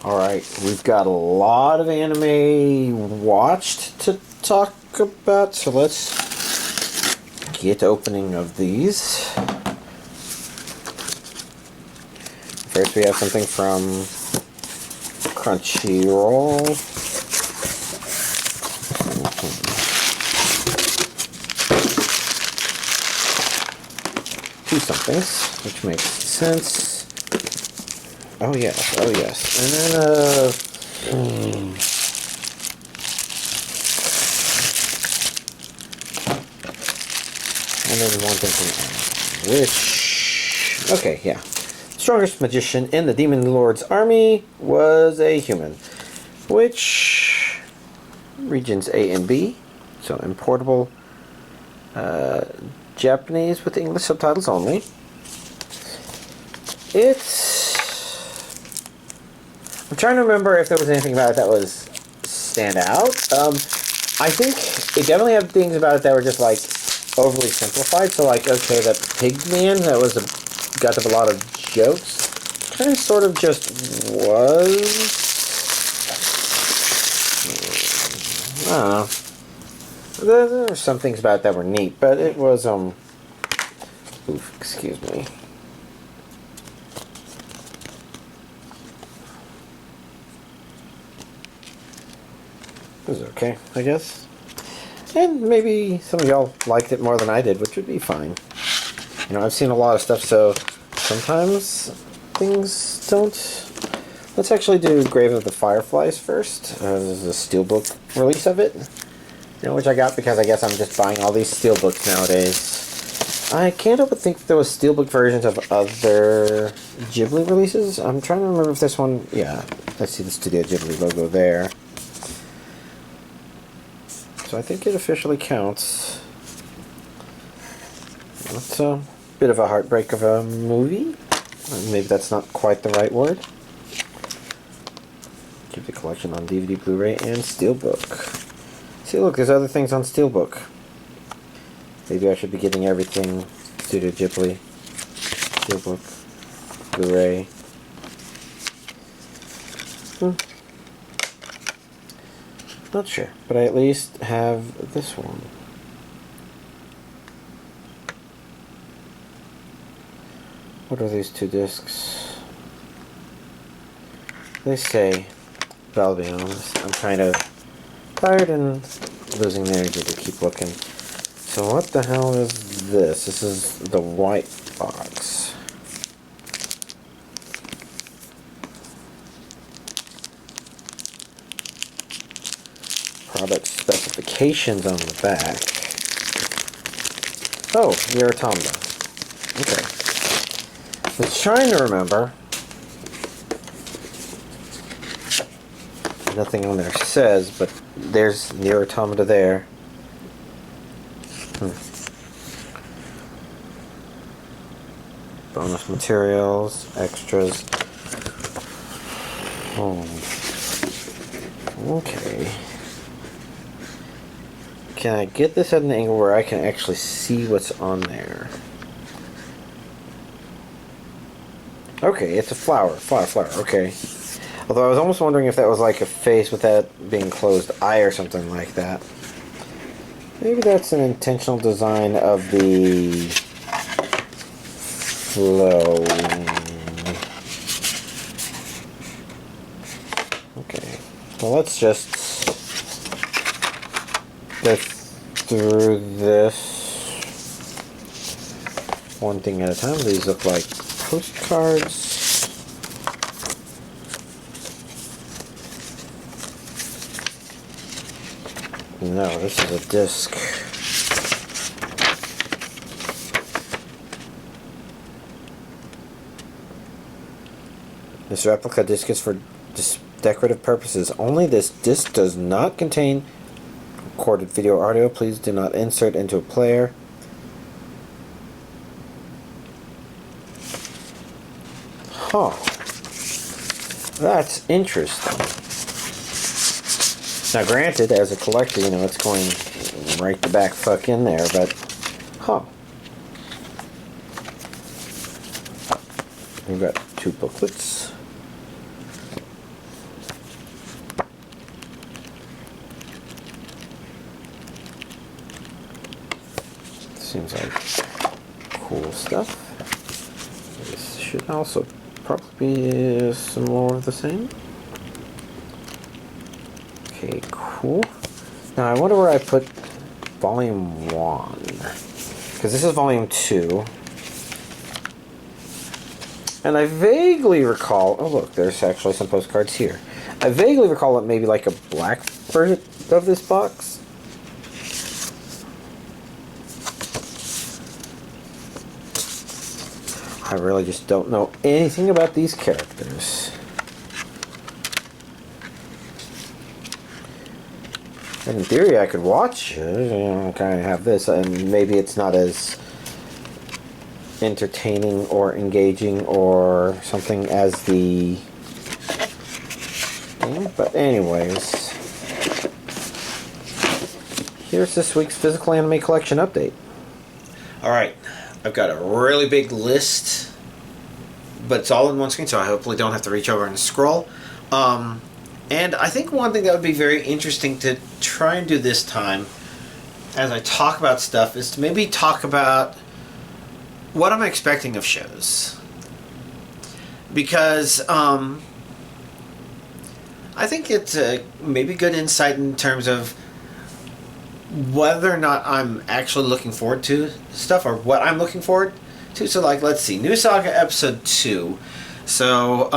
Alright, we've got a lot of anime watched to talk about, so let's get opening of these. First we have something from Crunchyroll. Two somethings, which makes sense. Oh yes, oh yes. And then one thing from which, okay, yeah. Strongest magician in the Demon Lord's army was a human. Which regions A and B, so importable, Japanese with English subtitles only. I'm trying to remember if there was anything about it that was stand out. I think it definitely had things about it that were just like overly simplified. So like, okay, that pig man that was got a lot of jokes, kind of sort of just was. I don't know. There were some things about it that were neat, but it was oof, excuse me. It was okay, I guess. And maybe some of y'all liked it more than I did, which would be fine. You know, I've seen a lot of stuff, so sometimes things don't. Let's actually do Grave of the Fireflies first. This is a steelbook release of it. You know, which I got because I guess I'm just buying all these steelbooks nowadays. I can't help but think that there was steelbook versions of other Ghibli releases. I'm trying to remember if this one, yeah, I see the Studio Ghibli logo there. So I think it officially counts. It's a bit of a heartbreak of a movie. Maybe that's not quite the right word. Keep the collection on DVD, Blu-ray, and Steelbook. See, look, there's other things on Steelbook. Maybe I should be getting everything Studio Ghibli. Steelbook, Blu-ray. Not sure, but I at least have this one. What are these two discs? They say, but I'll be honest, I'm kind of tired and losing the energy to keep looking. So what the hell is this? This is the white box. Product specifications on the back. Oh, NieR Automata. Okay. I was trying to remember. Nothing on there says, but there's NieR Automata there. Bonus materials, extras. Oh. Okay. Can I get this at an angle where I can actually see what's on there? Okay, it's a flower. Flower, okay. Although I was almost wondering if that was like a face with that being closed eye or something like that. Maybe that's an intentional design of the flow. Okay, well let's just go through this one thing at a time. These look like postcards. No, this is a disc. This replica disc is for decorative purposes. Only this disc does not contain recorded video or audio. Please do not insert into a player. Huh. That's interesting. Now granted, as a collector, you know, it's going right the back fuck in there, but huh. We've got two booklets. sounds like cool stuff. This should also probably be some more of the same. Okay, cool. Now I wonder where I put Volume 1. Because this is Volume 2. And I vaguely recall... Oh, look, there's actually some postcards here. I vaguely recall it maybe like a black version of this box. I really just don't know anything about these characters. And in theory, I could watch it, you know, kind of have this, and maybe it's not as entertaining or engaging or something as the game. But anyways, here's this week's Physical Anime Collection update. Alright, I've got a really big list, but it's all in one screen, so I hopefully don't have to reach over and scroll. And I think one thing that would be very interesting to try and do this time, as I talk about stuff, is to maybe talk about what I'm expecting of shows. Because I think it's maybe good insight in terms of whether or not I'm actually looking forward to stuff, or what I'm looking forward to. So, like, let's see, New Saga Episode 2. So,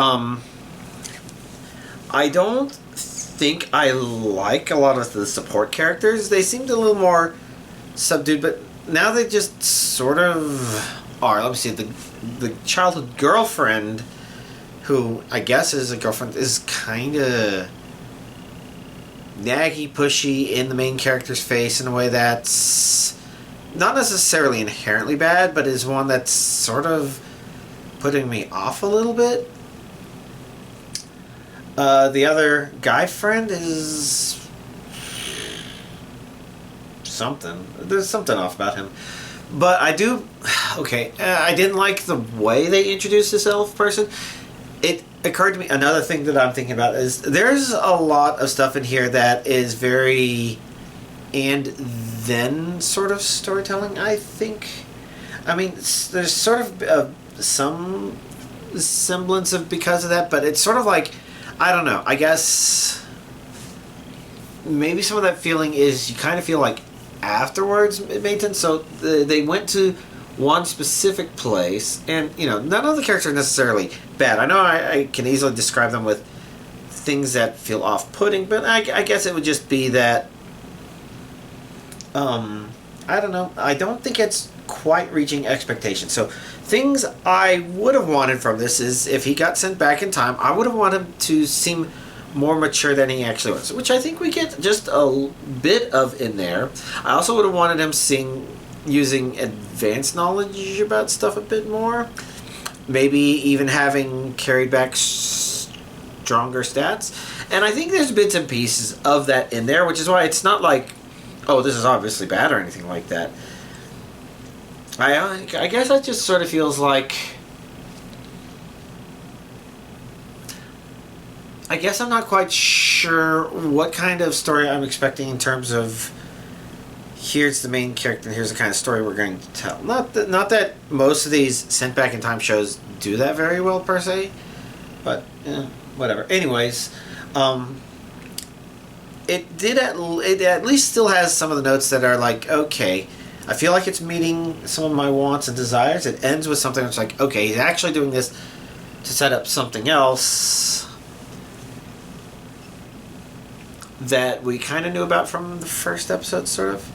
I don't think I like a lot of the support characters. They seemed a little more subdued, but now they just sort of are. Let me see, the childhood girlfriend, who I guess is a girlfriend, is kind of naggy, pushy in the main character's face in a way that's not necessarily inherently bad, but is one that's sort of putting me off a little bit. The other guy friend is something. There's something off about him. But I do... Okay, I didn't like the way they introduced this elf person. It occurred to me, another thing that I'm thinking about is there's a lot of stuff in here that is very and then sort of storytelling, I think. I mean, there's sort of some semblance of because of that, but it's sort of like, I don't know, I guess maybe some of that feeling is you kind of feel like afterwards it made sense. So they went to one specific place, and you know, none of the characters are necessarily bad. I know I can easily describe them with things that feel off-putting, but I guess it would just be that I don't know, I don't think it's quite reaching expectations. So things I would have wanted from this is, if he got sent back in time, I would have wanted him to seem more mature than he actually was, which I think we get just a bit of in there. I also would have wanted him using advanced knowledge about stuff a bit more. Maybe even having carried back stronger stats. And I think there's bits and pieces of that in there, which is why it's not like, oh, this is obviously bad or anything like that. I guess that just sort of feels like... I guess I'm not quite sure what kind of story I'm expecting in terms of here's the main character and here's the kind of story we're going to tell. Not that most of these sent back in time shows do that very well per se, but whatever. Anyways, it at least still has some of the notes that are like, okay, I feel like it's meeting some of my wants and desires. It ends with something that's like, okay, he's actually doing this to set up something else that we kind of knew about from the first episode, sort of.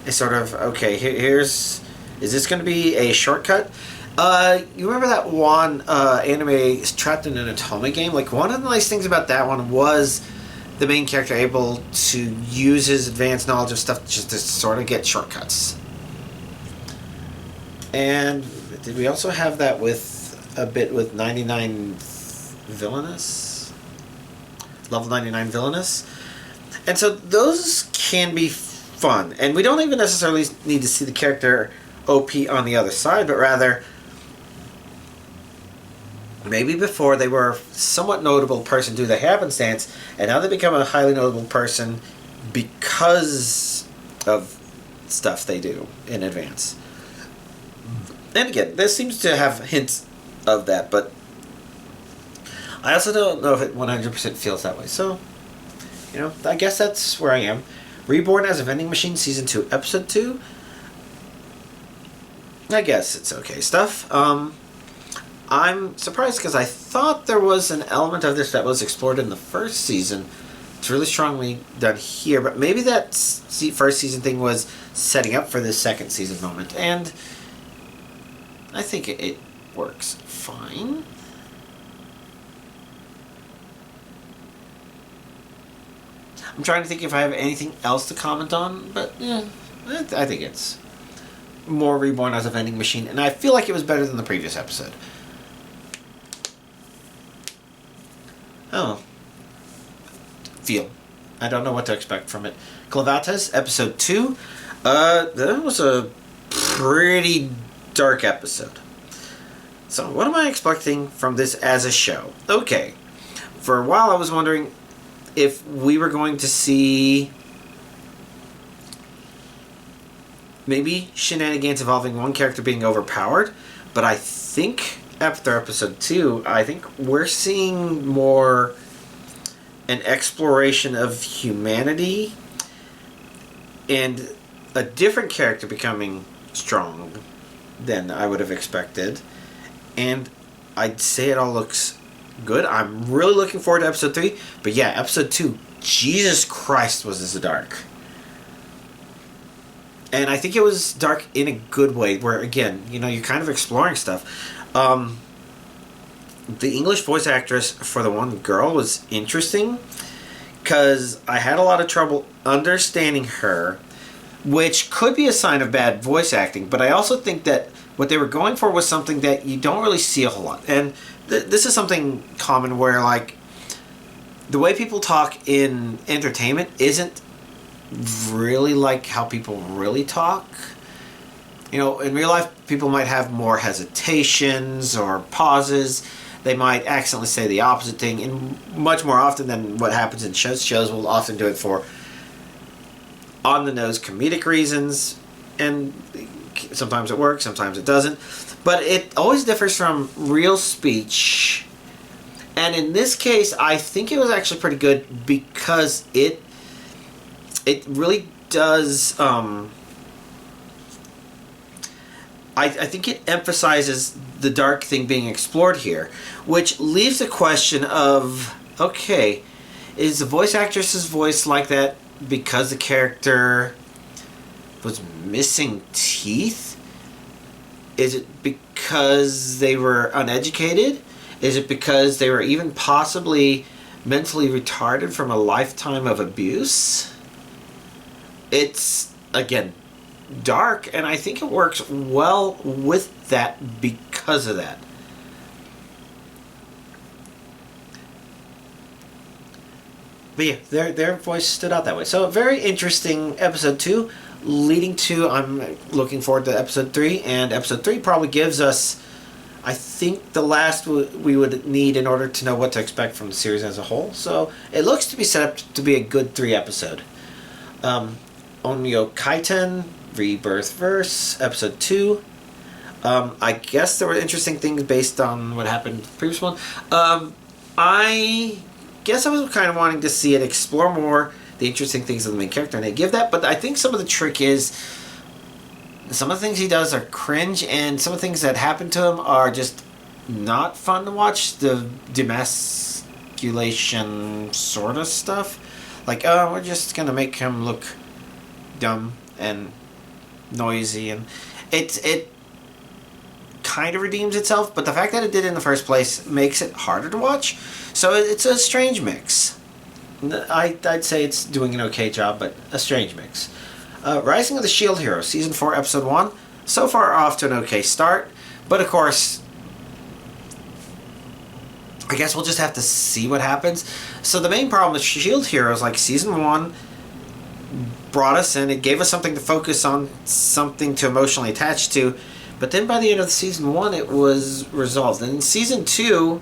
It's sort of, okay, is this going to be a shortcut? You remember that one anime, Trapped in an Otome game? Like, one of the nice things about that one was the main character able to use his advanced knowledge of stuff just to sort of get shortcuts. And did we also have that with a bit with 99 Villainous? Level 99 Villainous? And so those can be fun. And we don't even necessarily need to see the character OP on the other side, but rather maybe before they were a somewhat notable person due to happenstance, and now they become a highly notable person because of stuff they do in advance. And again, this seems to have hints of that, but I also don't know if it 100% feels that way. So, you know, I guess that's where I am. Reborn as a Vending Machine, Season 2, Episode 2. I guess it's okay stuff. I'm surprised because I thought there was an element of this that was explored in the first season. It's really strongly done here, but maybe that first season thing was setting up for this second season moment, and I think it works fine. I'm trying to think if I have anything else to comment on, but yeah, I think it's more Reborn as a Vending Machine, and I feel like it was better than the previous episode. Oh. Feel. I don't know what to expect from it. Claviatus, Episode 2. That was a pretty dark episode. So, what am I expecting from this as a show? Okay. For a while I was wondering if we were going to see maybe shenanigans involving one character being overpowered, but I think after Episode 2, I think we're seeing more an exploration of humanity and a different character becoming strong than I would have expected. And I'd say it all looks good. I'm really looking forward to Episode 3. But yeah, Episode 2, Jesus Christ, was this dark. And I think it was dark in a good way, where, again, you know, you're kind of exploring stuff. The English voice actress for the one girl was interesting, because I had a lot of trouble understanding her, which could be a sign of bad voice acting, but I also think that what they were going for was something that you don't really see a whole lot. And this is something common where, like, the way people talk in entertainment isn't really like how people really talk. You know, in real life, people might have more hesitations or pauses. They might accidentally say the opposite thing, and much more often than what happens in shows. Shows will often do it for on-the-nose comedic reasons, and sometimes it works, sometimes it doesn't. But it always differs from real speech. And in this case, I think it was actually pretty good, because it really does... I think it emphasizes the dark thing being explored here, which leaves the question of, okay, is the voice actress's voice like that because the character was missing teeth? Is it because they were uneducated? Is it because they were even possibly mentally retarded from a lifetime of abuse? It's, again, dark, and I think it works well with that because of that. But yeah, their voice stood out that way. So, very interesting Episode 2, leading to, I'm looking forward to Episode 3, and Episode 3 probably gives us, I think, the last we would need in order to know what to expect from the series as a whole. So, it looks to be set up to be a good 3-episode. Onmyo Kiten Rebirth Verse, Episode 2. I guess there were interesting things based on what happened in the previous one. I guess I was kind of wanting to see it explore more the interesting things of the main character, and they give that, but I think some of the trick is some of the things he does are cringe, and some of the things that happen to him are just not fun to watch. The demasculation sort of stuff. Like, oh, we're just going to make him look dumb and noisy, and it kind of redeems itself, but the fact that it did in the first place makes it harder to watch. So it's a strange mix. I'd say it's doing an okay job, but a strange mix. Rising of the Shield Hero, Season 4, Episode 1. So far off to an okay start, but of course, I guess we'll just have to see what happens. So the main problem with Shield Heroes, like Season 1 brought us in, it gave us something to focus on, something to emotionally attach to, but then by the end of Season 1 it was resolved. And in Season 2,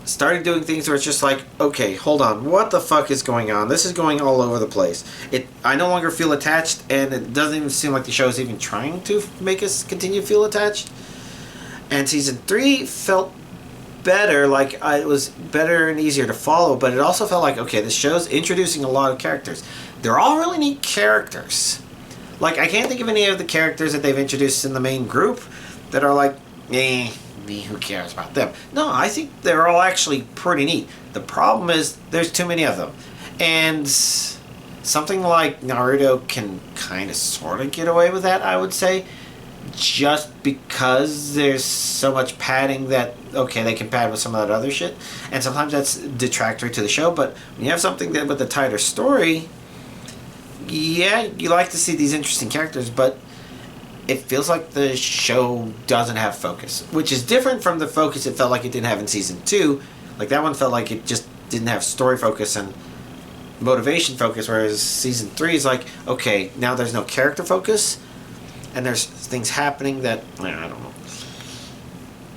started doing things where it's just like, okay, hold on, what the fuck is going on? This is going all over the place. I no longer feel attached, and it doesn't even seem like the show is even trying to make us continue to feel attached. And season 3 felt better, like it was better and easier to follow, but it also felt like, okay, this show's introducing a lot of characters. They're all really neat characters. Like, I can't think of any of the characters that they've introduced in the main group that are like, who cares about them? No, I think they're all actually pretty neat. The problem is there's too many of them. And something like Naruto can kind of sort of get away with that, I would say. Just because there's so much padding that, okay, they can pad with some of that other shit. And sometimes that's detractory to the show. But when you have something that with a tighter story, yeah, you like to see these interesting characters, but it feels like the show doesn't have focus, which is different from the focus it felt like it didn't have in season 2. Like, that one felt like it just didn't have story focus and motivation focus, whereas season 3 is like, okay, now there's no character focus, and there's things happening that, I don't know.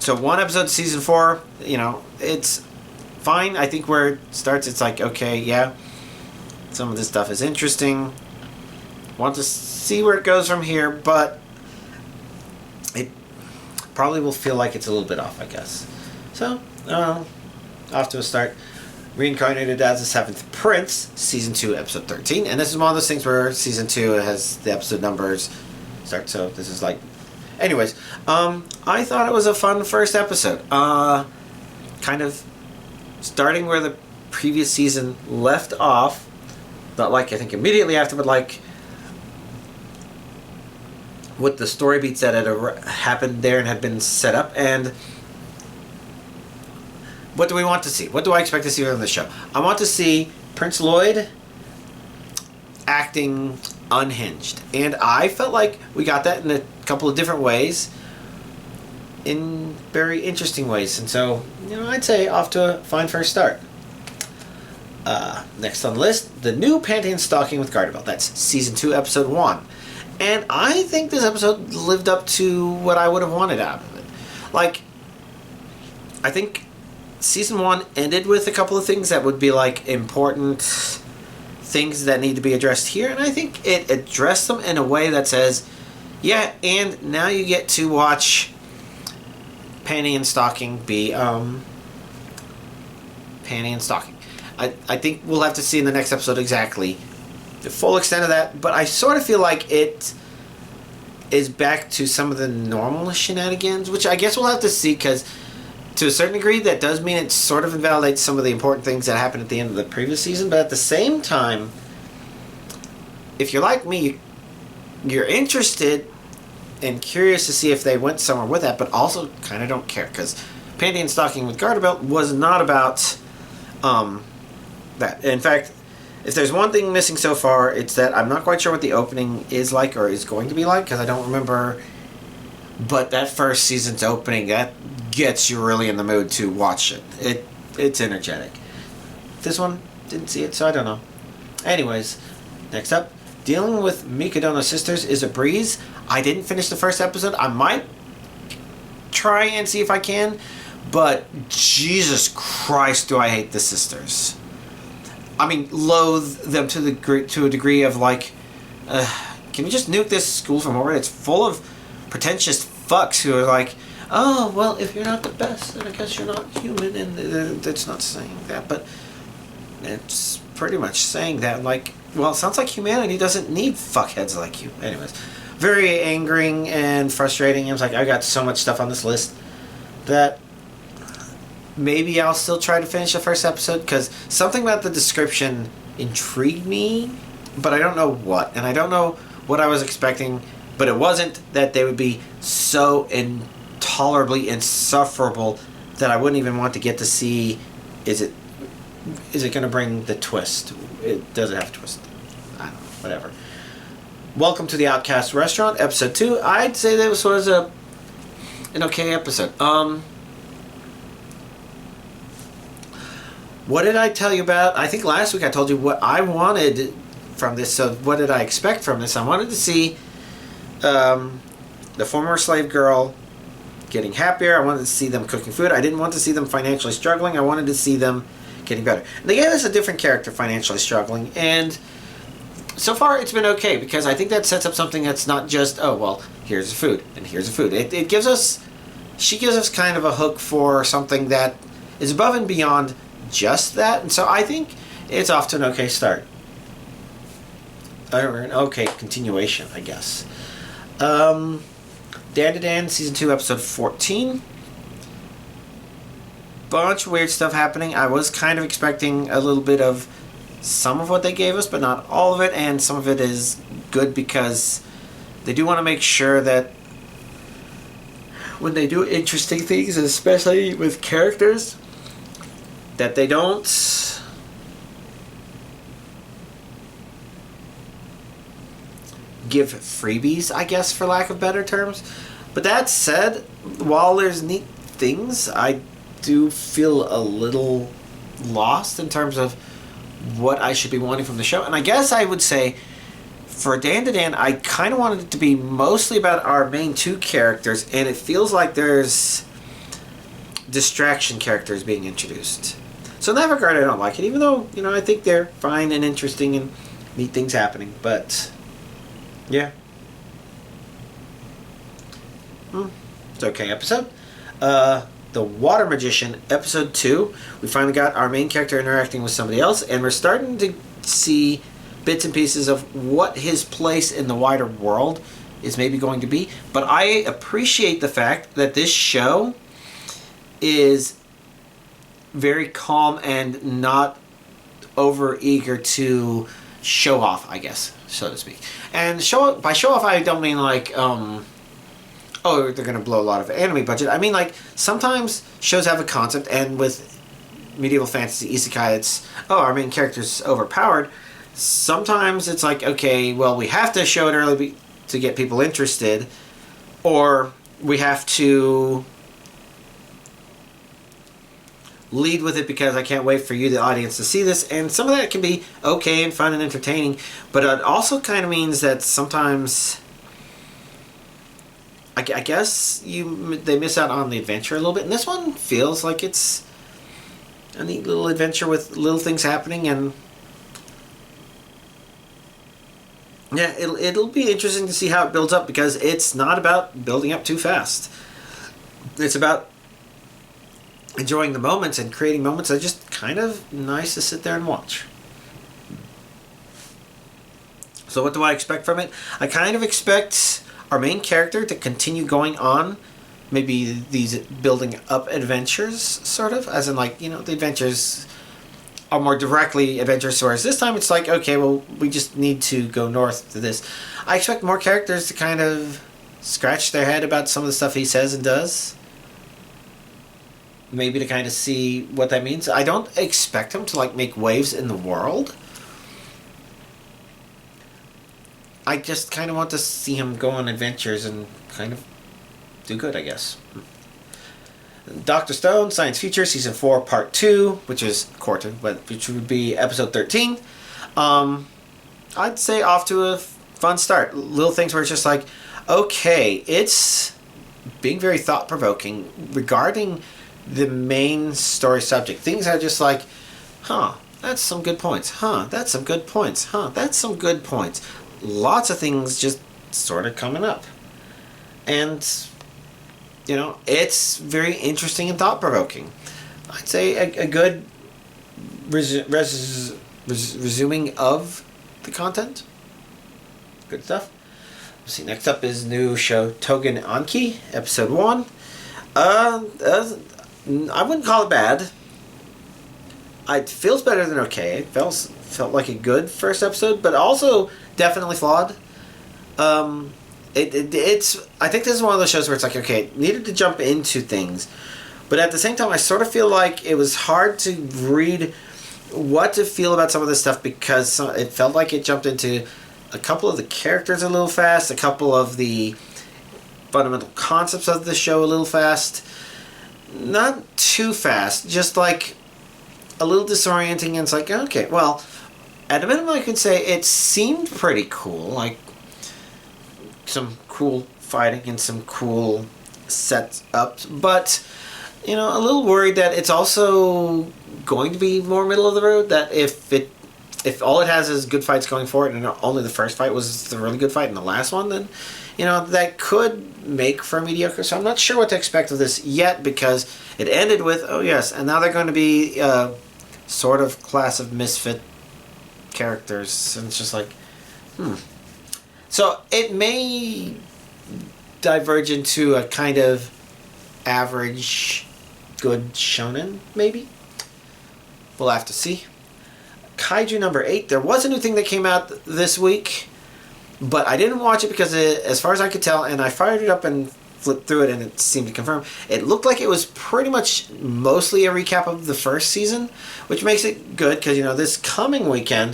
So one episode of season 4, it's fine. I think where it starts, it's like, okay, yeah, some of this stuff is interesting. Want to see where it goes from here, but it probably will feel like it's a little bit off, I guess. So, off to a start. Reincarnated as the Seventh Prince, Season 2, Episode 13. And this is one of those things where Season 2 has the episode numbers start, so this is like... Anyways, I thought it was a fun first episode. Kind of starting where the previous season left off. Not like, I think immediately after, but like... with the story beats that had happened there and had been set up, and what do we want to see? What do I expect to see from the show? I want to see Prince Lloyd acting unhinged, and I felt like we got that in a couple of different ways, in very interesting ways, and so, I'd say off to a fine first start. Next on the list, the new Panty and Stalking with Garterbelt. That's Season 2, Episode 1. And I think this episode lived up to what I would have wanted out of it. Like, I think Season 1 ended with a couple of things that would be, like, important things that need to be addressed here. And I think it addressed them in a way that says, yeah, and now you get to watch Panty and Stalking be, Panty and Stalking. I think we'll have to see in the next episode exactly the full extent of that, but I sort of feel like it is back to some of the normal shenanigans, which I guess we'll have to see, because to a certain degree that does mean it sort of invalidates some of the important things that happened at the end of the previous season, but at the same time, if you're like me, you're interested and curious to see if they went somewhere with that, but also kind of don't care, because Panty and Stalking with Garterbelt was not about that. In fact, if there's one thing missing so far, it's that I'm not quite sure what the opening is like or is going to be like, because I don't remember. But that first season's opening, that gets you really in the mood to watch it. It's energetic. This one, didn't see it, so I don't know. Anyways, next up, dealing with Mikadono Sisters is a breeze. I didn't finish the first episode. I might try and see if I can, but Jesus Christ, do I hate the sisters. I mean, loathe them to a degree of like, can we just nuke this school from orbit? It's full of pretentious fucks who are like, oh, well, if you're not the best, then I guess you're not human. And it's not saying that, but it's pretty much saying that. Like, well, it sounds like humanity doesn't need fuckheads like you. Anyways, very angering and frustrating. I was like, I got so much stuff on this list that maybe I'll still try to finish the first episode, because something about the description intrigued me, but I don't know what, and I don't know what I was expecting, but it wasn't that they would be so intolerably insufferable that I wouldn't even want to get to see, is it going to bring the twist? It doesn't have a twist. I don't know, whatever. Welcome to the Outcast Restaurant, Episode 2. I'd say that was an okay episode. What did I tell you about? I think last week I told you what I wanted from this. So what did I expect from this? I wanted to see the former slave girl getting happier. I wanted to see them cooking food. I didn't want to see them financially struggling. I wanted to see them getting better. And they gave us a different character financially struggling, and so far it's been okay, because I think that sets up something that's not just, oh, well, here's the food, and here's the food. It gives us, she gives us kind of a hook for something that is above and beyond just that, and so I think it's off to an okay start. Or an okay continuation, I guess. Dan to Dan, Season 2, Episode 14. Bunch of weird stuff happening. I was kind of expecting a little bit of some of what they gave us, but not all of it, and some of it is good because they do want to make sure that when they do interesting things, especially with characters, that they don't give freebies, I guess, for lack of better terms. But that said, while there's neat things, I do feel a little lost in terms of what I should be wanting from the show. And I guess I would say for Dan to Dan, I kind of wanted it to be mostly about our main two characters, and it feels like there's distraction characters being introduced. So in that regard, I don't like it, even though, you know, I think they're fine and interesting and neat things happening. But yeah, it's okay episode. The Water Magician, Episode 2. We finally got our main character interacting with somebody else, and we're starting to see bits and pieces of what his place in the wider world is maybe going to be. But I appreciate the fact that this show is very calm and not over eager to show off, I guess, so to speak. And by show off, I don't mean like, oh, they're going to blow a lot of anime budget. I mean, like, sometimes shows have a concept, and with medieval fantasy isekai, it's, oh, our main character's overpowered. Sometimes it's like, okay, well, we have to show it early to get people interested, or we have to lead with it because I can't wait for you, the audience, to see this. And some of that can be okay and fun and entertaining, but it also kind of means that sometimes I guess they miss out on the adventure a little bit. And this one feels like it's a neat little adventure with little things happening, and yeah, it'll be interesting to see how it builds up, because it's not about building up too fast. It's about enjoying the moments and creating moments that are just kind of nice to sit there and watch. So what do I expect from it? I kind of expect our main character to continue going on maybe these building up adventures, sort of, as in, like, you know, the adventures are more directly adventures, whereas this time it's like, okay, well, we just need to go north to this. I expect more characters to kind of scratch their head about some of the stuff he says and does, maybe to kind of see what that means. I don't expect him to, like, make waves in the world. I just kind of want to see him go on adventures and kind of do good, I guess. Dr. Stone, Science Future, Season 4, Part 2, which is quarter, but which would be Episode 13. I'd say off to a fun start. Little things where it's just like, okay, it's being very thought-provoking regarding the main story subject. Things are just like, huh, that's some good points. Huh, that's some good points. Huh, that's some good points. Lots of things just sort of coming up. And, you know, it's very interesting and thought-provoking. I'd say a good resuming of the content. Good stuff. Let's see, next up is new show ToganAni, Episode 1. I wouldn't call it bad. It feels better than okay. It felt like a good first episode, but also definitely flawed. It's I think this is one of those shows where it's like, okay, it needed to jump into things, but at the same time I sort of feel like it was hard to read what to feel about some of this stuff, because it felt like it jumped into a couple of the characters a little fast, a couple of the fundamental concepts of the show a little fast. Not too fast, just like a little disorienting, and it's like, okay, well, at a minimum I could say it seemed pretty cool, like some cool fighting and some cool set up, but you know, a little worried that it's also going to be more middle of the road. That if all it has is good fights going for it, and only the first fight was the really good fight and the last one, then you know that could make for mediocre. So I'm not sure what to expect of this yet, because it ended with oh yes, and now they're going to be sort of class of misfit characters, and it's just like So it may diverge into a kind of average good shonen, maybe. We'll have to see. Kaiju number 8. There was a new thing that came out this week, but I didn't watch it because as far as I could tell, and I fired it up and flipped through it and it seemed to confirm, it looked like it was pretty much mostly a recap of the first season, which makes it good because, you know, this coming weekend,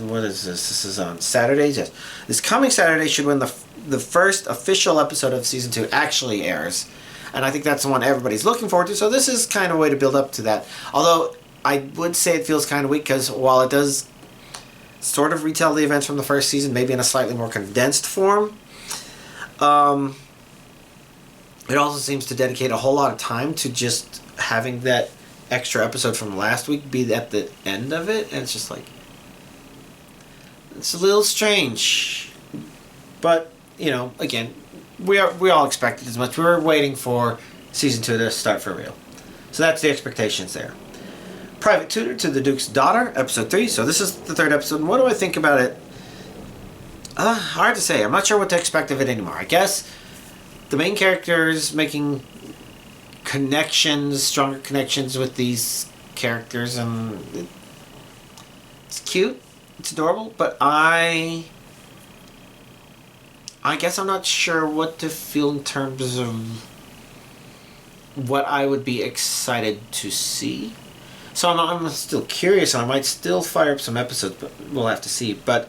what is this? This is on Saturdays, yes. This coming Saturday should when the first official episode of season 2 actually airs. And I think that's the one everybody's looking forward to, so this is kind of a way to build up to that. Although, I would say it feels kind of weak because while it does sort of retell the events from the first season, maybe in a slightly more condensed form, it also seems to dedicate a whole lot of time to just having that extra episode from last week be at the end of it, and it's just like, it's a little strange. But, you know, again, we all expected as much. We were waiting for season 2 to start for real. So that's the expectations there. Private Tutor to the Duke's Daughter, episode 3. So this is the 3rd episode. And what do I think about it? Hard to say. I'm not sure what to expect of it anymore. I guess the main characters making connections, stronger connections with these characters, and it's cute. It's adorable. But I guess I'm not sure what to feel in terms of what I would be excited to see. So I'm still curious, and I might still fire up some episodes, but we'll have to see. But,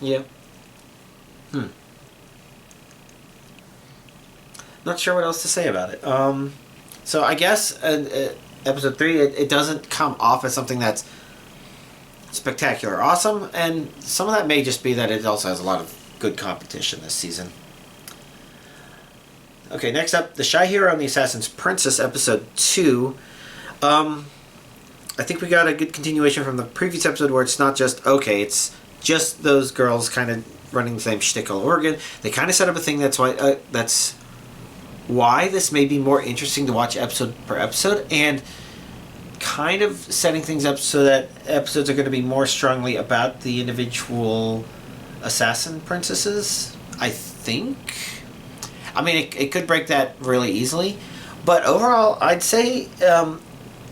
yeah. Not sure what else to say about it. So I guess episode 3, it doesn't come off as something that's spectacular awesome, and some of that may just be that it also has a lot of good competition this season. Okay, next up, The Shy Hero and the Assassin's Princess, episode 2. I think we got a good continuation from the previous episode where it's not just, okay, it's just those girls kind of running the same shtick all over again. They kind of set up a thing that's why this may be more interesting to watch episode per episode, and kind of setting things up so that episodes are going to be more strongly about the individual assassin princesses, I think. I mean, it could break that really easily, but overall, I'd say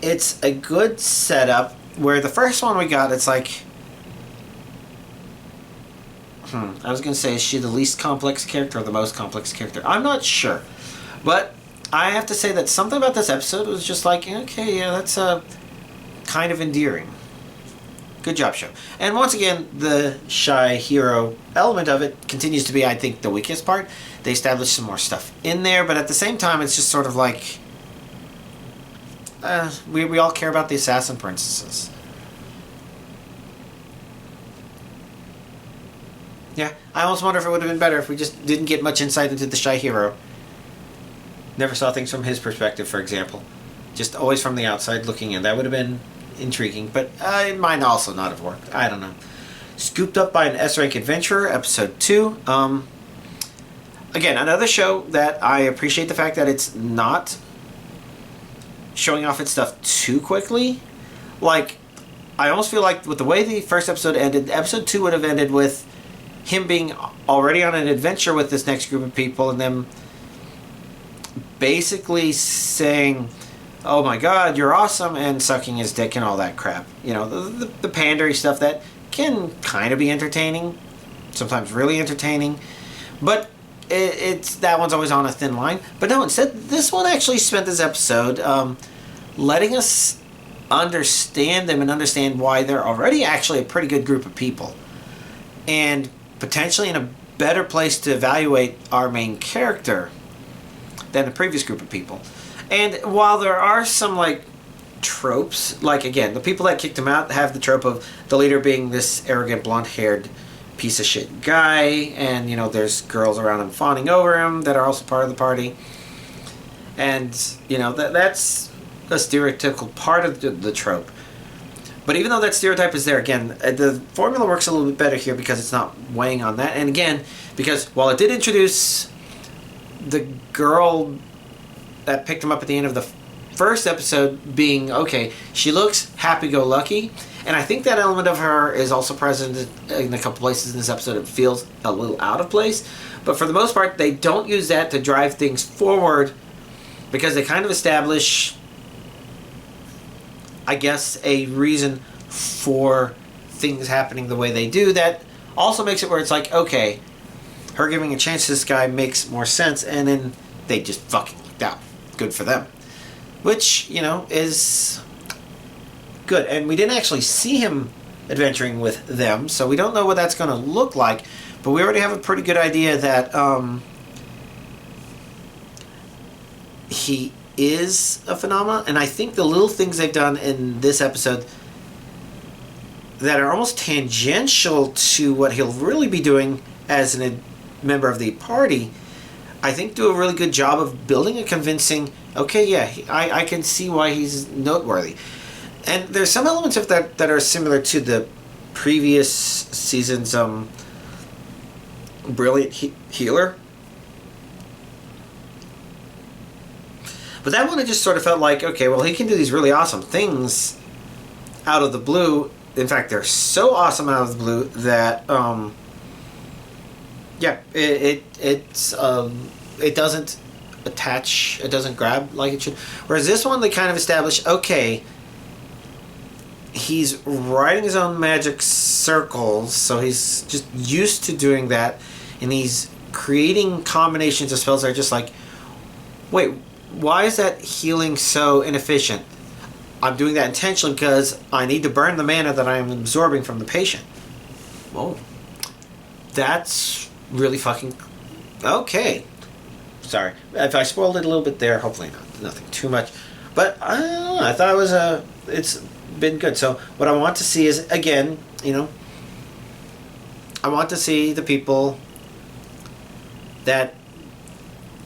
it's a good setup, where the first one we got, it's like, I was going to say, is she the least complex character or the most complex character? I'm not sure, but I have to say that something about this episode was just like, okay, yeah, that's kind of endearing. Good job, show. And once again, the shy hero element of it continues to be, I think, the weakest part. They established some more stuff in there, but at the same time, it's just sort of like, we all care about the assassin princesses. Yeah, I almost wonder if it would have been better if we just didn't get much insight into the shy hero. Never saw things from his perspective, for example. Just always from the outside looking in. That would have been intriguing, but it might also not have worked. I don't know. Scooped Up by an S-Rank Adventurer, episode 2. Again, another show that I appreciate the fact that it's not showing off its stuff too quickly. Like, I almost feel like with the way the first episode ended, episode 2 would have ended with him being already on an adventure with this next group of people, and them basically saying, oh my god, you're awesome, and sucking his dick and all that crap. You know, the pandery stuff that can kind of be entertaining, sometimes really entertaining, but it's that one's always on a thin line. But no, instead, this one actually spent this episode letting us understand them and understand why they're already actually a pretty good group of people, and potentially in a better place to evaluate our main character than the previous group of people. And while there are some, like, tropes, like, again, the people that kicked him out have the trope of the leader being this arrogant blonde-haired piece of shit guy, and you know there's girls around him fawning over him that are also part of the party, and you know that's a stereotypical part of the trope. But even though that stereotype is there, again, the formula works a little bit better here because it's not weighing on that. And again, because while it did introduce the girl that picked him up at the end of the first episode being, okay, she looks happy-go-lucky, and I think that element of her is also present in a couple places in this episode. It feels a little out of place. But for the most part, they don't use that to drive things forward because they kind of establish, I guess, a reason for things happening the way they do that also makes it where it's like, okay, her giving a chance to this guy makes more sense, and then they just fucking lucked out. Good for them. Which, you know, is good. And we didn't actually see him adventuring with them, so we don't know what that's going to look like, but we already have a pretty good idea that he is a phenomenon, and I think the little things they've done in this episode that are almost tangential to what he'll really be doing as a member of the party, I think do a really good job of building a convincing, okay, yeah, I can see why he's noteworthy. And there's some elements of that that are similar to the previous season's brilliant healer. But that one, it just sort of felt like, okay, well, he can do these really awesome things out of the blue. In fact, they're so awesome out of the blue that, yeah, it doesn't attach, it doesn't grab like it should. Whereas this one, they kind of establish, okay, he's writing his own magic circles, so he's just used to doing that, and he's creating combinations of spells that are just like, wait, why is that healing so inefficient? I'm doing that intentionally because I need to burn the mana that I'm absorbing from the patient. Whoa. That's really fucking... Okay. Sorry. If I spoiled it a little bit there, hopefully not. Nothing too much. But, I don't know. I thought it was it's been good. So, what I want to see is, again, you know, I want to see the people that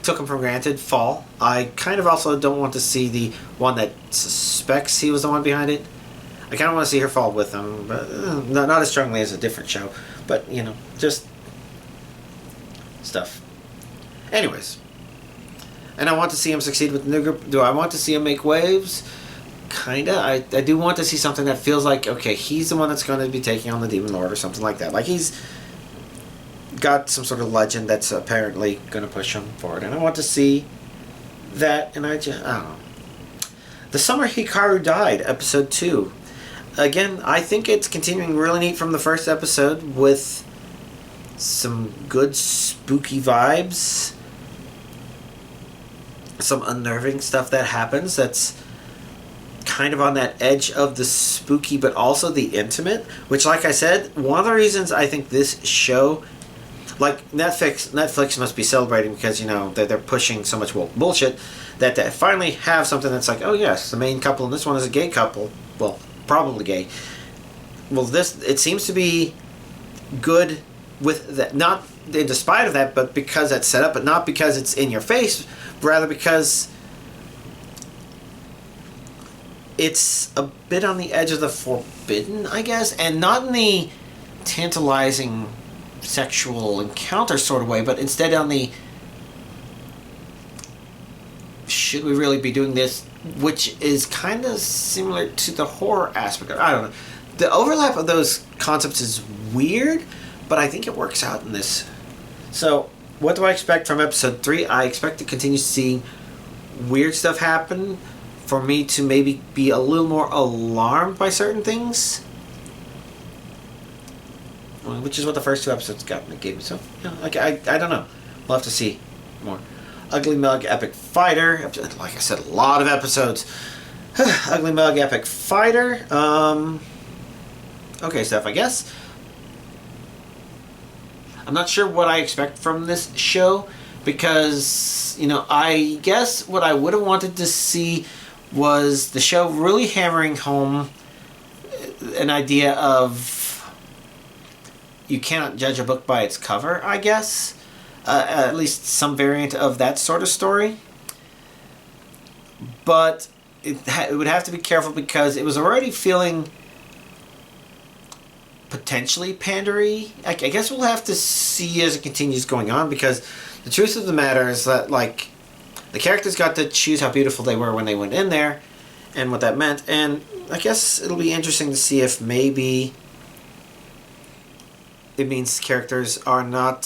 took him for granted fall. I kind of also don't want to see the one that suspects he was the one behind it. I kind of want to see her fall with him, but not as strongly as a different show. But, you know, just stuff. Anyways. And I want to see him succeed with the new group. Do I want to see him make waves? Kinda. I do want to see something that feels like, okay, he's the one that's going to be taking on the Demon Lord or something like that. Like he's got some sort of legend that's apparently going to push him forward. And I want to see that, and I don't know. The Summer Hikaru Died, episode 2. Again, I think it's continuing really neat from the first episode with some good spooky vibes. Some unnerving stuff that happens that's kind of on that edge of the spooky but also the intimate, which, like I said, one of the reasons I think this show, like Netflix must be celebrating because, you know, they're pushing so much bullshit that they finally have something that's like, oh yes, the main couple in this one is a gay couple. Well, probably gay. Well, this, it seems to be good with that, not in despite of that, but because that's set up, but not because it's in your face, but rather because it's a bit on the edge of the forbidden, I guess, and not in the tantalizing sexual encounter sort of way, but instead on the should we really be doing this, which is kind of similar to the horror aspect of it. I don't know. The overlap of those concepts is weird, but I think it works out in this. So, what do I expect from episode 3? I expect to continue seeing weird stuff happen, for me to maybe be a little more alarmed by certain things, which is what the first 2 episodes gave me. So, yeah, I don't know. We'll have to see more. Ugly Mug Epic Fighter. Like I said, a lot of episodes. Ugly Mug Epic Fighter. Okay, stuff, I guess. I'm not sure what I expect from this show because, you know, I guess what I would have wanted to see was the show really hammering home an idea of you cannot judge a book by its cover, I guess. At least some variant of that sort of story. But it would have to be careful because it was already feeling potentially pandery. I guess we'll have to see as it continues going on, because the truth of the matter is that, like, the characters got to choose how beautiful they were when they went in there and what that meant. And I guess it'll be interesting to see if maybe it means characters are not...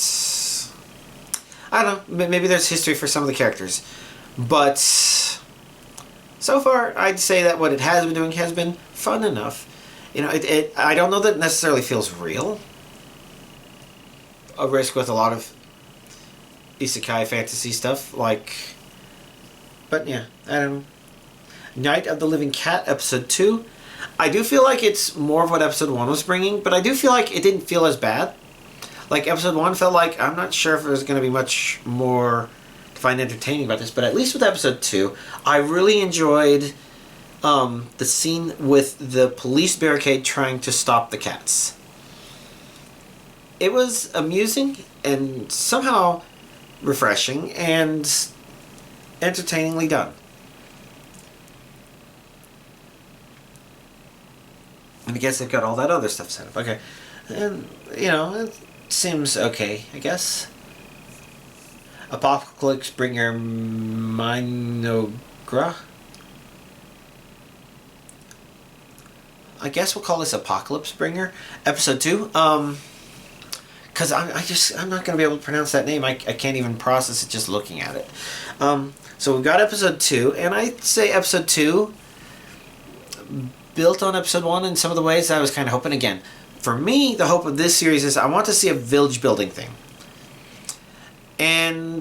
I don't know, maybe there's history for some of the characters. But so far, I'd say that what it has been doing has been fun enough. You know, I don't know that it necessarily feels real. A risk with a lot of isekai fantasy stuff, like... But yeah, I don't know. Night of the Living Cat, Episode 2. I do feel like it's more of what Episode 1 was bringing, but I do feel like it didn't feel as bad. Like, Episode 1 felt like, I'm not sure if there's going to be much more to find entertaining about this, but at least with Episode 2, I really enjoyed the scene with the police barricade trying to stop the cats. It was amusing and somehow refreshing and entertainingly done. And I guess they've got all that other stuff set up. Okay. And, you know, it seems okay, I guess. Apocalypse Bringer Minogra. I guess we'll call this Apocalypse Bringer. Episode 2. Because I'm not going to be able to pronounce that name. I can't even process it just looking at it. So we've got Episode 2. And I'd say Episode 2... built on Episode 1 in some of the ways I was kind of hoping. Again, for me, the hope of this series is I want to see a village building thing. And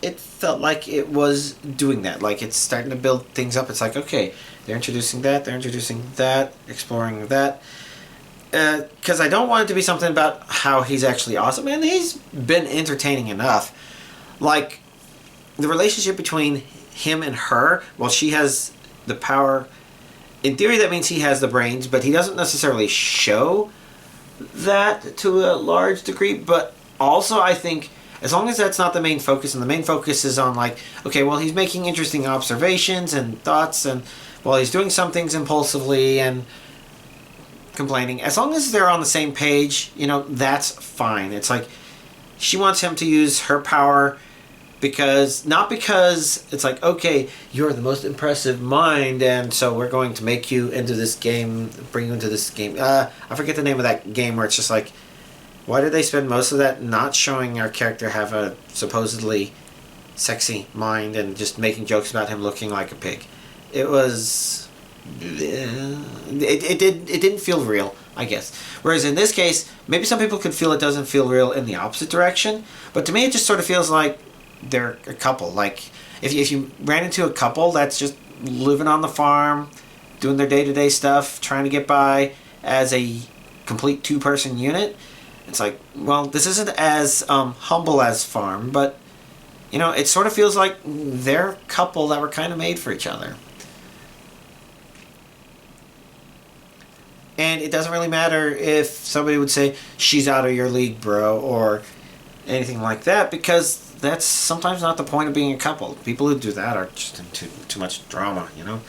it felt like it was doing that. Like, it's starting to build things up. It's like, okay, they're introducing that, exploring that. Because I don't want it to be something about how he's actually awesome. And he's been entertaining enough. Like, the relationship between him and her, while she has the power... In theory, that means he has the brains, but he doesn't necessarily show that to a large degree. But also, I think, as long as that's not the main focus, and the main focus is on, like, okay, well, he's making interesting observations and thoughts, and, well, he's doing some things impulsively and complaining. As long as they're on the same page, you know, that's fine. It's like, she wants him to use her power... not because it's like, okay, you're the most impressive mind, and so we're going to make you into this game, bring you into this game. I forget the name of that game where it's just like, why did they spend most of that not showing our character have a supposedly sexy mind and just making jokes about him looking like a pig? It was... It didn't feel real, I guess. Whereas in this case, maybe some people could feel it doesn't feel real in the opposite direction, but to me it just sort of feels like they're a couple. Like, if you ran into a couple that's just living on the farm, doing their day-to-day stuff, trying to get by as a complete two-person unit, it's like, well, this isn't as humble as farm, but, you know, it sort of feels like they're a couple that were kind of made for each other. And it doesn't really matter if somebody would say, she's out of your league, bro, or anything like that, because that's sometimes not the point of being a couple. People who do that are just in too much drama, you know?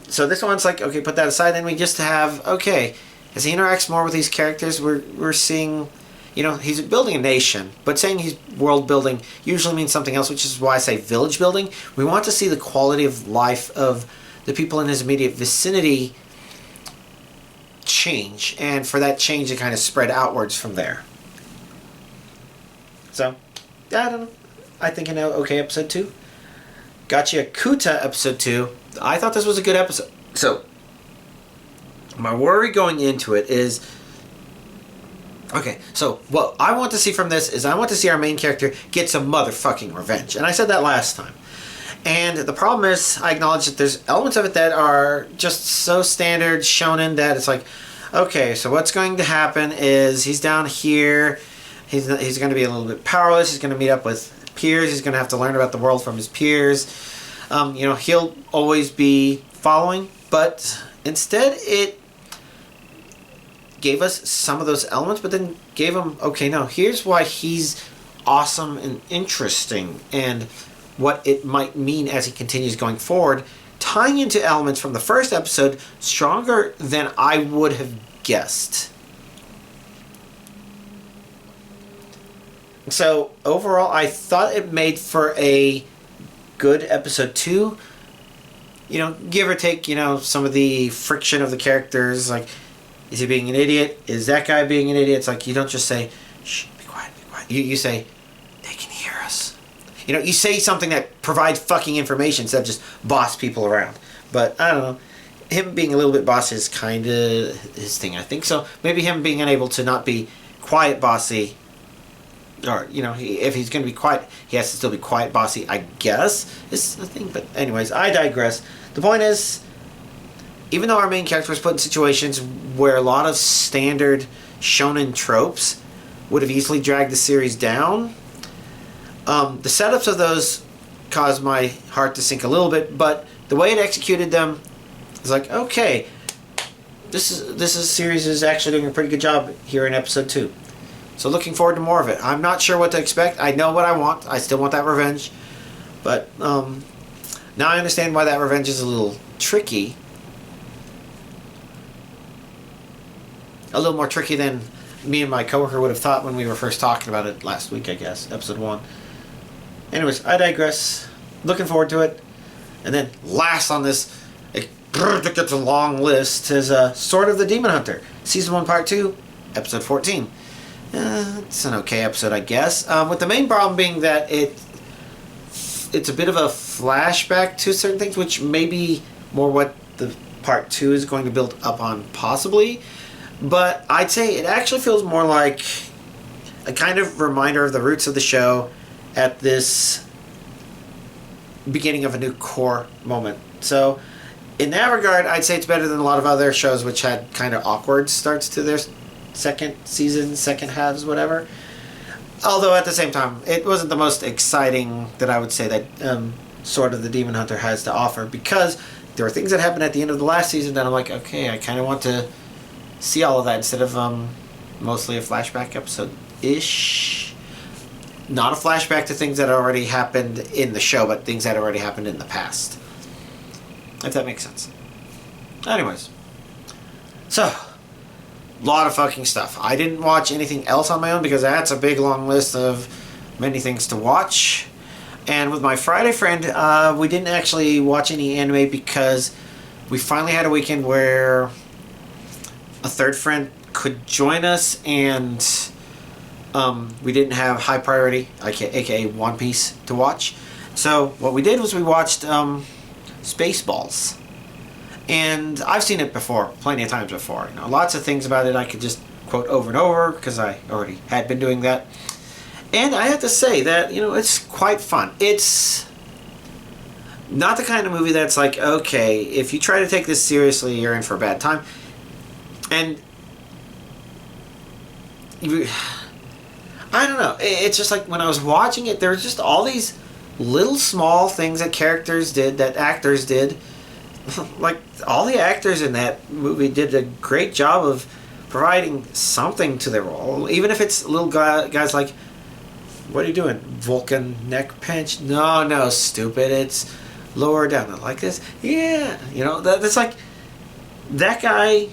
So this one's like, okay, put that aside, and we just have, okay, as he interacts more with these characters, we're seeing, you know, he's building a nation, but saying he's world building usually means something else, which is why I say village building. We want to see the quality of life of the people in his immediate vicinity change, and for that change to kind of spread outwards from there. So... I don't know. I think an okay episode 2. Gotcha Kuta episode 2. I thought this was a good episode. So, my worry going into it is... Okay, so what I want to see from this is I want to see our main character get some motherfucking revenge. And I said that last time. And the problem is, I acknowledge that there's elements of it that are just so standard shonen that it's like, okay, so what's going to happen is he's down here... He's going to be a little bit powerless. He's going to meet up with peers. He's going to have to learn about the world from his peers. You know, he'll always be following, but instead gave us some of those elements, but then gave him, okay, now here's why he's awesome and interesting, and what it might mean as he continues going forward, tying into elements from the first episode stronger than I would have guessed. So overall, I thought it made for a good episode 2. You know, give or take, you know, some of the friction of the characters, like, is he being an idiot? Is that guy being an idiot? It's like, you don't just say, shh, be quiet, be quiet. You say, they can hear us. You know, you say something that provides fucking information instead of just boss people around. But, I don't know. Him being a little bit bossy is kind of his thing, I think. So, maybe him being unable to not be quiet bossy, or, you know, if he's going to be quiet, he has to still be quiet bossy, I guess, is the thing. But anyways, I digress. The point is, even though our main character was put in situations where a lot of standard shonen tropes would have easily dragged the series down, the setups of those caused my heart to sink a little bit, but the way it executed them is like, okay, this series is actually doing a pretty good job here in episode 2. So looking forward to more of it. I'm not sure what to expect. I know what I want. I still want that revenge. But now I understand why that revenge is a little tricky. A little more tricky than me and my coworker would have thought when we were first talking about it last week, I guess. Episode 1. Anyways, I digress. Looking forward to it. And then last on this, it gets a long list, is Sword of the Demon Hunter. Season 1, Part 2, Episode 14. It's an okay episode, I guess. With the main problem being that it's a bit of a flashback to certain things, which may be more what the part 2 is going to build up on, possibly. But I'd say it actually feels more like a kind of reminder of the roots of the show at this beginning of a new core moment. So, in that regard, I'd say it's better than a lot of other shows which had kind of awkward starts to their second season, second halves, whatever. Although at the same time, it wasn't the most exciting that I would say that Sword of the Demon Hunter has to offer, because there were things that happened at the end of the last season that I'm like, okay, I kind of want to see all of that instead of mostly a flashback episode-ish. Not a flashback to things that already happened in the show, but things that already happened in the past. If that makes sense. Anyways. So, lot of fucking stuff. I didn't watch anything else on my own because that's a big long list of many things to watch. And with my Friday friend, we didn't actually watch any anime because we finally had a weekend where a third friend could join us, and we didn't have high priority, aka One Piece, to watch. So what we did was we watched Spaceballs. And I've seen it before, plenty of times before. You know, lots of things about it I could just quote over and over because I already had been doing that. And I have to say that, you know, it's quite fun. It's not the kind of movie that's like, okay, if you try to take this seriously, you're in for a bad time. And I don't know. It's just like when I was watching it, there was just all these little small things that characters did, that actors did. Like, all the actors in that movie did a great job of providing something to their role. Even if it's little guys like, what are you doing? Vulcan neck pinch? No, stupid. It's lower down. Like this? Yeah. You know, that's like, that guy,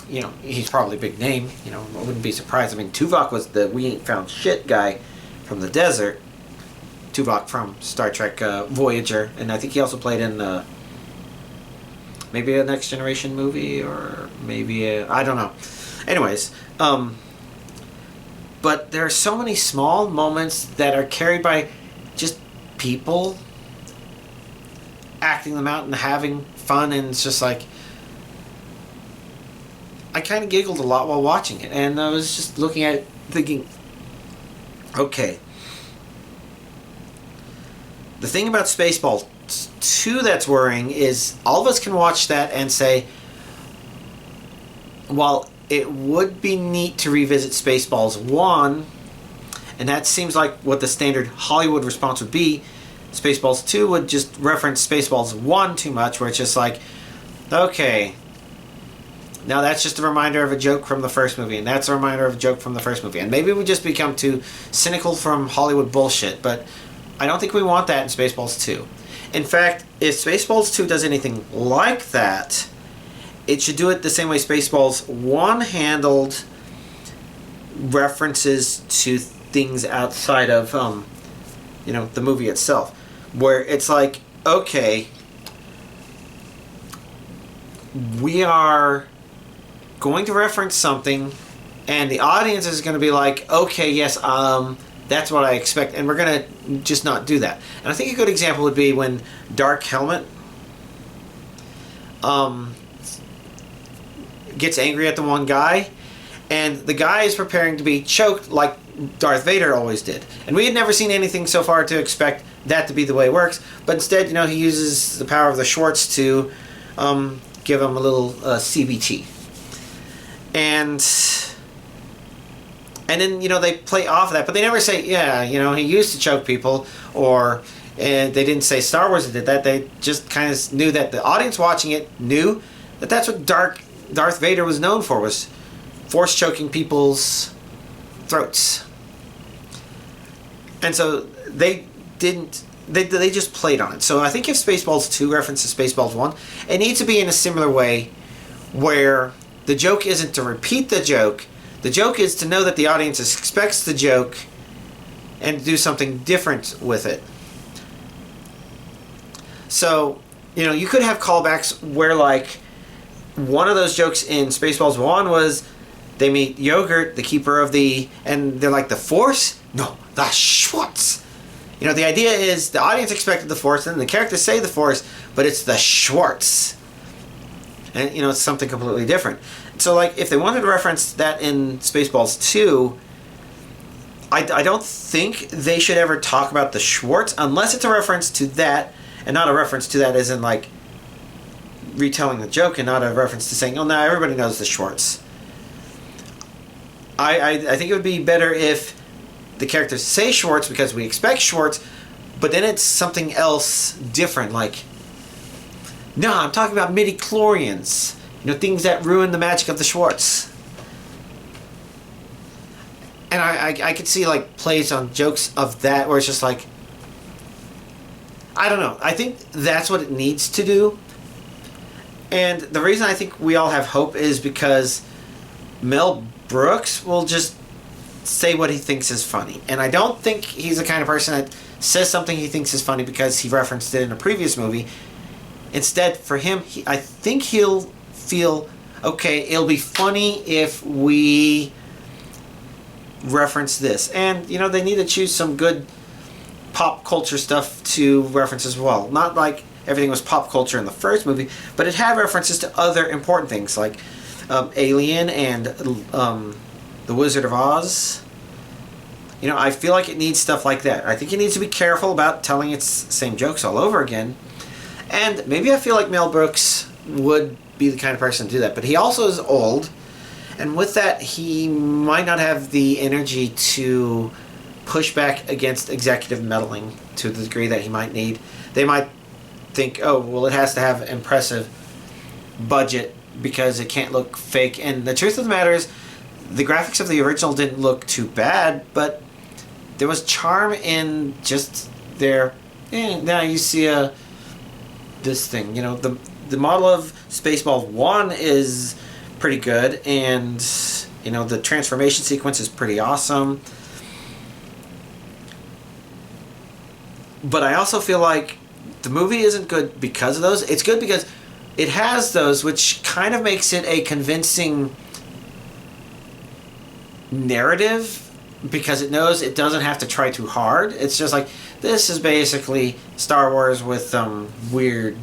you know, he's probably a big name. You know, I wouldn't be surprised. I mean, Tuvok was the we ain't found shit guy from the desert. Tuvok from Star Trek Voyager. And I think he also played in maybe a Next Generation movie, or maybe I don't know. Anyways, but there are so many small moments that are carried by just people acting them out and having fun, and it's just like, I kind of giggled a lot while watching it, and I was just looking at it thinking, okay, the thing about Spaceballs 2 that's worrying is all of us can watch that and say, while it would be neat to revisit Spaceballs 1, and that seems like what the standard Hollywood response would be, Spaceballs 2 would just reference Spaceballs 1 too much, where it's just like, okay, now that's just a reminder of a joke from the first movie, and that's a reminder of a joke from the first movie. And maybe we just become too cynical from Hollywood bullshit, but I don't think we want that in Spaceballs 2. In fact, if Spaceballs 2 does anything like that, it should do it the same way Spaceballs 1 handled references to things outside of, the movie itself. Where it's like, okay, we are going to reference something, and the audience is going to be like, okay, yes, that's what I expect, and we're going to just not do that. And I think a good example would be when Dark Helmet gets angry at the one guy, and the guy is preparing to be choked like Darth Vader always did. And we had never seen anything so far to expect that to be the way it works, but instead, he uses the power of the Schwartz to give him a little CBT. And then, they play off of that, but they never say, yeah, he used to choke people, or they didn't say Star Wars did that. They just kind of knew that the audience watching it knew that that's what Darth Vader was known for, was force choking people's throats. And so they just played on it. So I think if Spaceballs 2 references Spaceballs 1, it needs to be in a similar way, where the joke isn't to repeat the joke. The joke is to know that the audience expects the joke and do something different with it. So, you could have callbacks where, like, one of those jokes in Spaceballs 1 was they meet Yogurt, the keeper of and they're like, the Force? No, the Schwartz. The idea is the audience expected the Force, and the characters say the Force, but it's the Schwartz. And, it's something completely different. So, like, if they wanted to reference that in Spaceballs 2, I don't think they should ever talk about the Schwartz, unless it's a reference to that, and not a reference to that as in, like, retelling the joke, and not a reference to saying, oh, now everybody knows the Schwartz. I think it would be better if the characters say Schwartz because we expect Schwartz, but then it's something else different, like, no, I'm talking about midi-chlorians. Things that ruin the magic of the Schwartz. And I could see, like, plays on jokes of that where it's just like, I don't know. I think that's what it needs to do. And the reason I think we all have hope is because Mel Brooks will just say what he thinks is funny. And I don't think he's the kind of person that says something he thinks is funny because he referenced it in a previous movie. Instead, for him, I think he'll feel, okay, it'll be funny if we reference this. And, they need to choose some good pop culture stuff to reference as well. Not like everything was pop culture in the first movie, but it had references to other important things like Alien and The Wizard of Oz. I feel like it needs stuff like that. I think it needs to be careful about telling its same jokes all over again. And maybe I feel like Mel Brooks would be the kind of person to do that. But he also is old. And with that, he might not have the energy to push back against executive meddling to the degree that he might need. They might think, oh, well, it has to have impressive budget because it can't look fake. And the truth of the matter is, the graphics of the original didn't look too bad, but there was charm in just their... now you see this thing. The model of Spaceballs 1 is pretty good, and the transformation sequence is pretty awesome. But I also feel like the movie isn't good because of those. It's good because it has those, which kind of makes it a convincing narrative, because it knows it doesn't have to try too hard. It's just like, this is basically Star Wars with weird,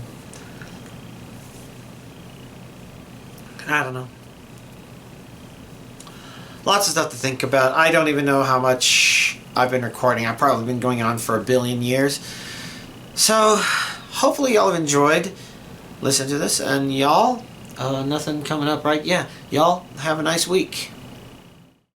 I don't know, lots of stuff to think about. I don't even know how much I've been recording. I've probably been going on for 1 billion years. So hopefully y'all have enjoyed listening to this, and y'all, nothing coming up, right? Yeah, y'all have a nice week.